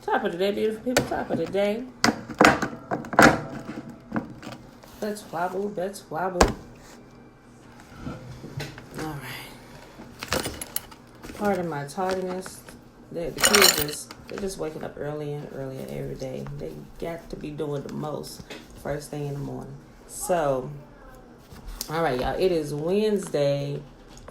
Top of the day, beautiful people. Top of the day. Let's wobble. Let's wobble. All right. Pardon my tardiness. The kids they're just waking up earlier and earlier every day. They got to be doing the most first thing in the morning. So, all right, y'all. It is Wednesday,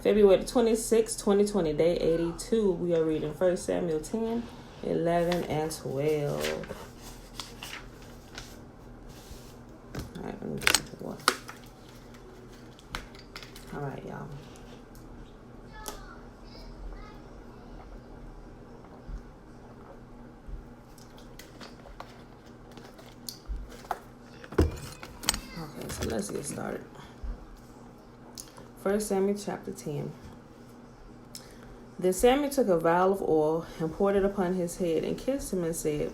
February 26, 2020, day 82. We are reading 1 Samuel 10, 11, and 12. All right, let me get the water. All right, y'all. Okay, so let's get started. 1 Samuel chapter 10. Then Samuel took a vial of oil and poured it upon his head and kissed him and said,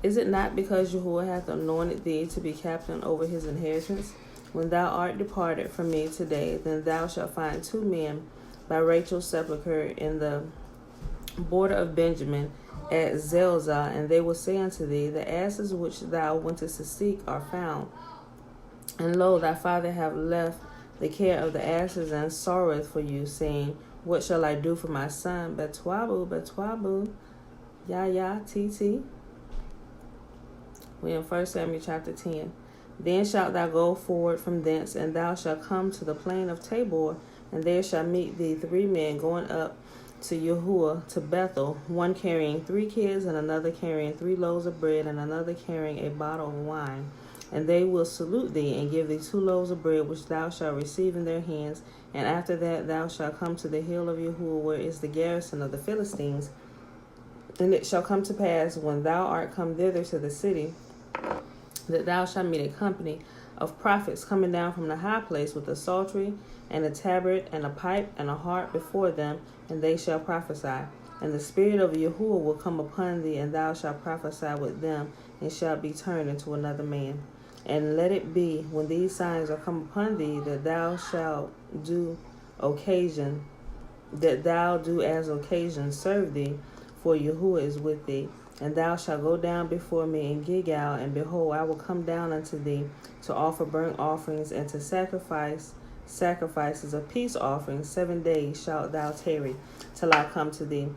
Is it not because Yahuwah hath anointed thee to be captain over his inheritance? When thou art departed from me today, then thou shalt find 2 men by Rachel's sepulchre in the border of Benjamin at Zelzah, and they will say unto thee, The asses which thou wentest to seek are found. And lo, thy father hath left the care of the asses and sorroweth for you, saying, What shall I do for my son? Betwabu, ya, tt. We in 1 Samuel chapter 10. Then shalt thou go forward from thence, and thou shalt come to the plain of Tabor, and there shall meet thee 3 men going up to Yahuwah to Bethel, one carrying 3 kids, and another carrying 3 loaves of bread, and another carrying a bottle of wine. And they will salute thee, and give thee 2 loaves of bread, which thou shalt receive in their hands. And after that thou shalt come to the hill of Yahuwah, where is the garrison of the Philistines. And it shall come to pass, when thou art come thither to the city, that thou shalt meet a company of prophets coming down from the high place with a psaltery and a tabret and a pipe and a harp before them, and they shall prophesy. And the spirit of Yahuwah will come upon thee, and thou shalt prophesy with them, and shalt be turned into another man. And let it be, when these signs are come upon thee, that thou shalt do as occasion serve thee, for Yahuwah is with thee. And thou shalt go down before me in Gilgal, and behold, I will come down unto thee to offer burnt offerings and to sacrifices of peace offerings. 7 days shalt thou tarry, till I come to thee,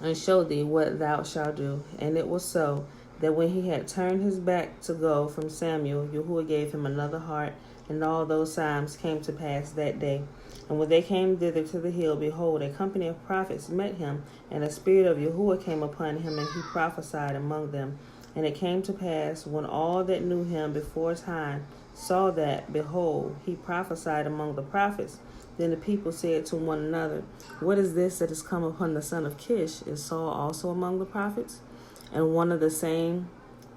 and show thee what thou shalt do. And it was so, that when he had turned his back to go from Samuel, Yahuwah gave him another heart, and all those signs came to pass that day. And when they came thither to the hill, behold, a company of prophets met him, and the spirit of Yahuwah came upon him, and he prophesied among them. And it came to pass, when all that knew him before time saw that, behold, he prophesied among the prophets, then the people said to one another, What is this that is come upon the son of Kish? Is Saul also among the prophets? And one of the same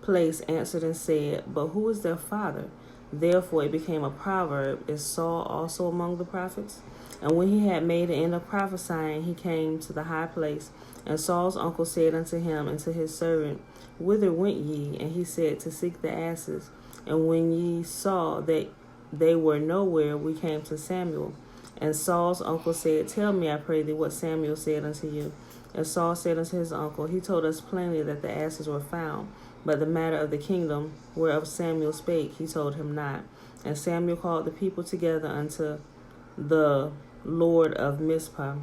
place answered and said, But who is their father? Therefore it became a proverb, Is Saul also among the prophets? And when he had made an end of prophesying, he came to the high place. And Saul's uncle said unto him and to his servant, Whither went ye? And he said, To seek the asses. And when ye saw that they were nowhere, we came to Samuel. And Saul's uncle said, Tell me, I pray thee, what Samuel said unto you. And Saul said unto his uncle, He told us plainly that the asses were found, but the matter of the kingdom whereof Samuel spake, he told him not. And Samuel called the people together unto the Lord of Mizpah,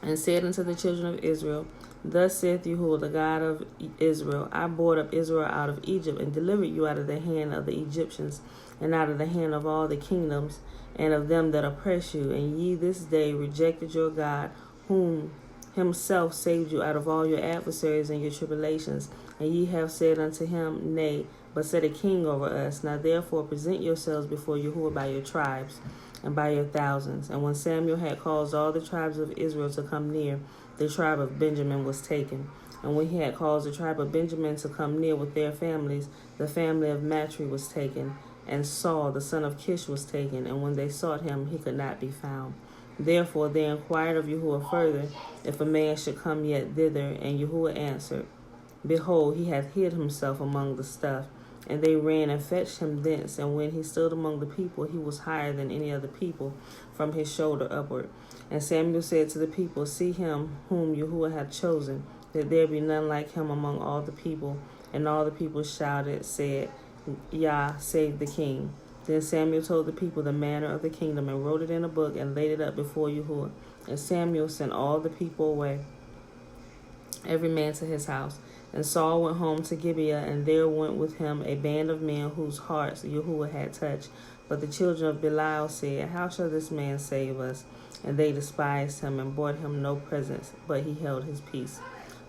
and said unto the children of Israel, Thus saith Yahuwah, the God of Israel, I brought up Israel out of Egypt, and delivered you out of the hand of the Egyptians, and out of the hand of all the kingdoms, and of them that oppress you. And ye this day rejected your God, whom himself saved you out of all your adversaries and your tribulations. And ye have said unto him, Nay, but set a king over us. Now therefore present yourselves before Yahuwah by your tribes and by your thousands. And when Samuel had caused all the tribes of Israel to come near, the tribe of Benjamin was taken. And when he had caused the tribe of Benjamin to come near with their families, the family of Matri was taken. And Saul, the son of Kish, was taken. And when they sought him, he could not be found. Therefore they inquired of Yahuwah further, if a man should come yet thither. And Yahuwah answered, Behold, he hath hid himself among the stuff. And they ran and fetched him thence. And when he stood among the people, he was higher than any other people from his shoulder upward. And Samuel said to the people, See him whom Yahuwah hath chosen, that there be none like him among all the people. And all the people shouted, said, Yah, save the king. Then Samuel told the people the manner of the kingdom, and wrote it in a book, and laid it up before Yahuwah. And Samuel sent all the people away, every man to his house. And Saul went home to Gibeah, and there went with him a band of men whose hearts Yahuwah had touched. But the children of Belial said, How shall this man save us? And they despised him, and brought him no presents, but he held his peace.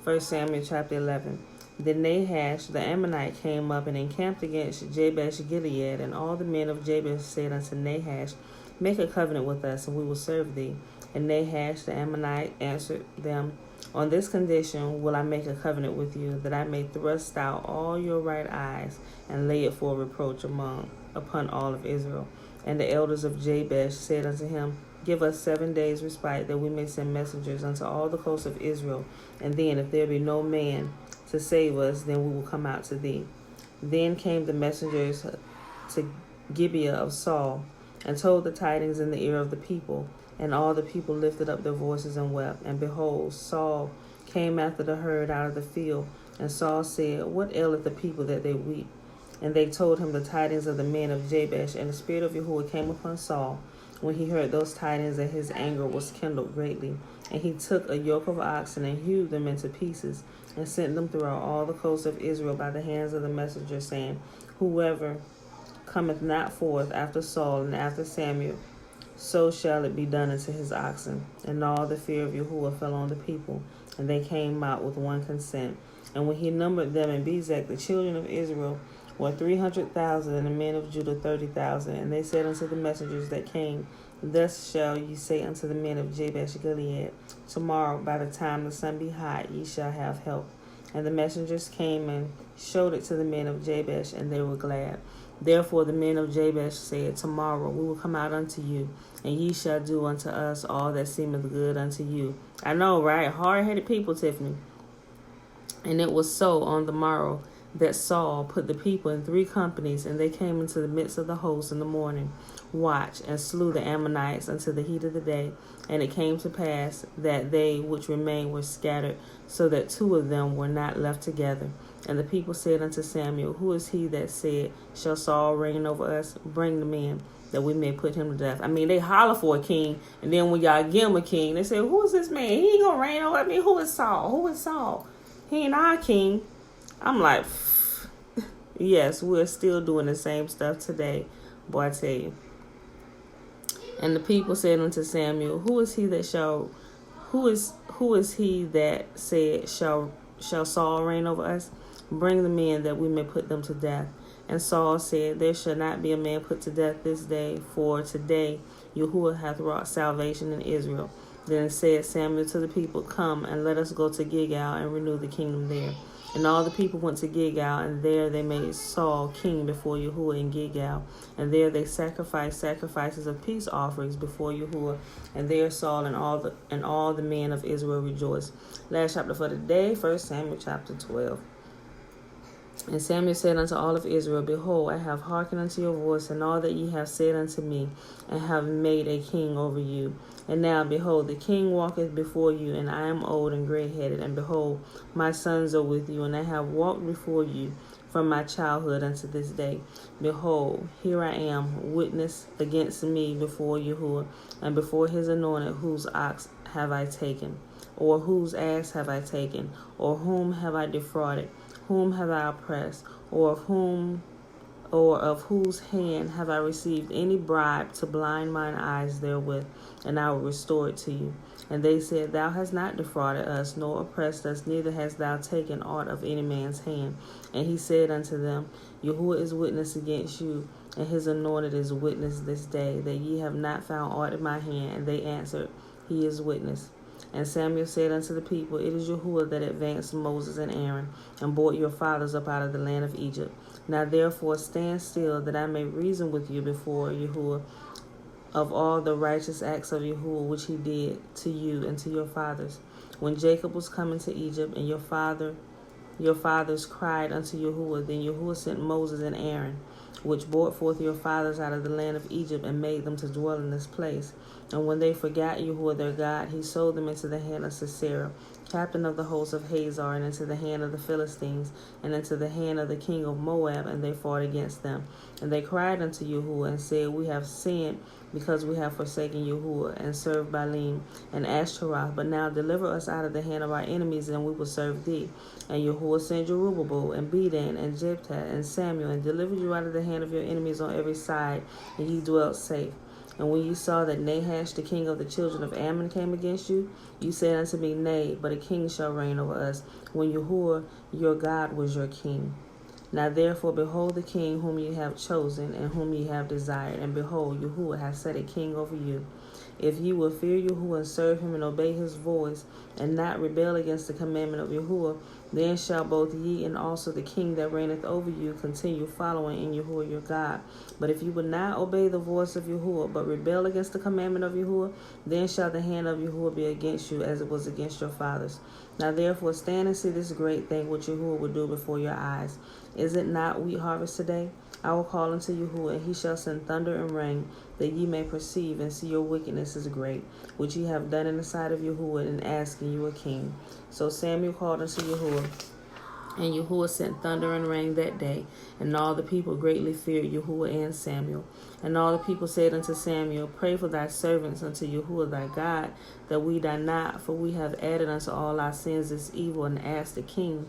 1 Samuel chapter 11. Then Nahash the Ammonite came up and encamped against Jabesh Gilead, and all the men of Jabesh said unto Nahash, Make a covenant with us, and we will serve thee. And Nahash the Ammonite answered them, On this condition will I make a covenant with you, that I may thrust out all your right eyes, and lay it for a reproach upon all of Israel. And the elders of Jabesh said unto him, Give us 7 days respite, that we may send messengers unto all the coasts of Israel. And then, if there be no man to save us, then we will come out to thee. Then came the messengers to Gibeah of Saul, and told the tidings in the ear of the people. And all the people lifted up their voices and wept. And behold, Saul came after the herd out of the field. And Saul said, What aileth the people that they weep? And they told him the tidings of the men of Jabesh. And the Spirit of Yahuwah came upon Saul when he heard those tidings, and his anger was kindled greatly. And he took a yoke of oxen and hewed them into pieces, and sent them throughout all the coasts of Israel by the hands of the messenger, saying, Whoever cometh not forth after Saul and after Samuel, so shall it be done unto his oxen. And all the fear of Yahuwah fell on the people, and they came out with one consent. And when he numbered them in Bezek, the children of Israel were 300,000, and the men of Judah 30,000. And they said unto the messengers that came, Thus shall ye say unto the men of Jabesh Gilead, Tomorrow by the time the sun be hot ye shall have help. And the messengers came and showed it to the men of Jabesh, and they were glad. Therefore the men of Jabesh said, Tomorrow we will come out unto you, and ye shall do unto us all that seemeth good unto you. I know, right? Hard-headed people, Tiffany. And it was so on the morrow that Saul put the people in 3 companies, and they came into the midst of the host in the morning watch, and slew the Ammonites until the heat of the day. And it came to pass that they which remained were scattered, so that 2 of them were not left together. And the people said unto Samuel, Who is he that said, Shall Saul reign over us? Bring the men, that we may put him to death. I mean, they holler for a king, and then when y'all give him a king, they say, Who is this man? He ain't gonna reign over me. Who is Saul? Who is Saul? He ain't our king. I'm like, yes, we're still doing the same stuff today. Boy, I tell you. And the people said unto Samuel, Who is he that said, Shall Saul reign over us? Bring the men, that we may put them to death. And Saul said, There shall not be a man put to death this day, for today Yahuwah hath wrought salvation in Israel. Then said Samuel to the people, Come, and let us go to Gilgal, and renew the kingdom there. And all the people went to Gilgal, and there they made Saul king before Yahuwah in Gilgal. And there they sacrificed sacrifices of peace offerings before Yahuwah. And there Saul and all the men of Israel rejoiced. Last chapter for the day, 1 Samuel chapter 12. And Samuel said unto all of Israel, Behold, I have hearkened unto your voice, and all that ye have said unto me, and have made a king over you. And now, behold, the king walketh before you, and I am old and gray-headed. And behold, my sons are with you, and I have walked before you from my childhood unto this day. Behold, here I am, witness against me before Yahuwah, and before his anointed, whose ox have I taken, or whose ass have I taken, or whom have I defrauded? Whom have I oppressed, or of whose hand have I received any bribe to blind mine eyes therewith? And I will restore it to you. And they said, Thou hast not defrauded us, nor oppressed us, neither hast thou taken aught of any man's hand. And he said unto them, Yahuwah is witness against you, and his anointed is witness this day, that ye have not found aught in my hand. And they answered, He is witness. And Samuel said unto the people, It is Yahuwah that advanced Moses and Aaron, and brought your fathers up out of the land of Egypt. Now therefore stand still, that I may reason with you before Yahuwah of all the righteous acts of Yahuwah which he did to you and to your fathers. When Jacob was coming to Egypt, and your fathers cried unto Yahuwah, then Yahuwah sent Moses and Aaron, which brought forth your fathers out of the land of Egypt, and made them to dwell in this place. And when they forgot Yahuwah their God, he sold them into the hand of Sisera, captain of the host of Hazar, and into the hand of the Philistines, and into the hand of the king of Moab, and they fought against them. And they cried unto Yahuwah, and said, We have sinned, because we have forsaken Yahuwah, and served Baalim and Ashtaroth. But now deliver us out of the hand of our enemies, and we will serve thee. And Yahuwah sent Jerubbaal, and Bedan, and Jephthah, and Samuel, and delivered you out of the hand of your enemies on every side, and ye dwelt safe. And when you saw that Nahash, the king of the children of Ammon, came against you, you said unto me, Nay, but a king shall reign over us, when Yahuwah your God was your king. Now therefore, behold the king whom ye have chosen, and whom ye have desired, and behold, Yahuwah hath set a king over you. If ye will fear Yahuwah, and serve him, and obey his voice, and not rebel against the commandment of Yahuwah, then shall both ye and also the king that reigneth over you continue following in Yahuwah your God. But if ye will not obey the voice of Yahuwah, but rebel against the commandment of Yahuwah, then shall the hand of Yahuwah be against you, as it was against your fathers. Now therefore stand and see this great thing which Yahuwah will do before your eyes. Is it not wheat harvest today? I will call unto Yahuwah, and he shall send thunder and rain, that ye may perceive and see your wickedness is great, which ye have done in the sight of Yahuwah in asking you a king. So Samuel called unto Yahuwah, and Yahuwah sent thunder and rain that day, and all the people greatly feared Yahuwah and Samuel. And all the people said unto Samuel, Pray for thy servants unto Yahuwah thy God, that we die not, for we have added unto all our sins this evil, and asked the king.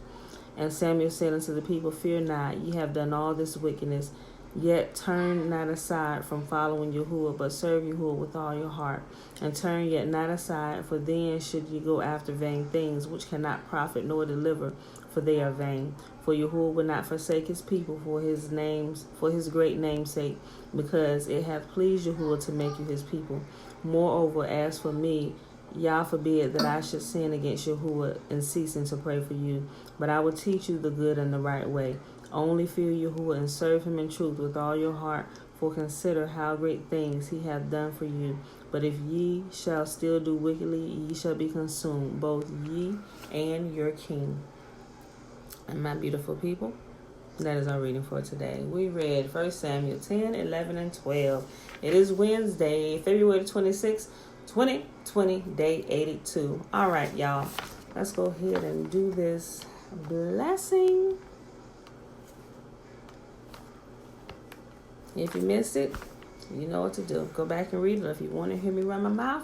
And Samuel said unto the people, Fear not, ye have done all this wickedness, yet turn not aside from following Yahuwah, but serve Yahuwah with all your heart. And turn yet not aside, for then should ye go after vain things, which cannot profit nor deliver, for they are vain. For Yahuwah will not forsake his people for his great name's sake, because it hath pleased Yahuwah to make you his people. Moreover, as for me, Yah forbid that I should sin against Yahuwah in ceasing to pray for you. But I will teach you the good and the right way. Only fear Yahuwah and serve him in truth with all your heart, for consider how great things he hath done for you. But if ye shall still do wickedly, ye shall be consumed, both ye and your king. And my beautiful people, that is our reading for today. We read 1 Samuel 10, 11, and 12. It is Wednesday, February 26th, 2020, day 82. All right, y'all. Let's go ahead and do this blessing. If you missed it, you know what to do. Go back and read it. If you want to hear me run my mouth,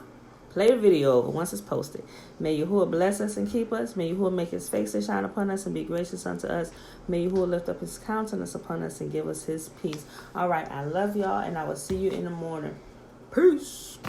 play the video over once it's posted. May Yahuwah bless us and keep us. May Yahuwah make his face to shine upon us and be gracious unto us. May Yahuwah lift up his countenance upon us and give us his peace. All right, I love y'all, and I will see you in the morning. Peace.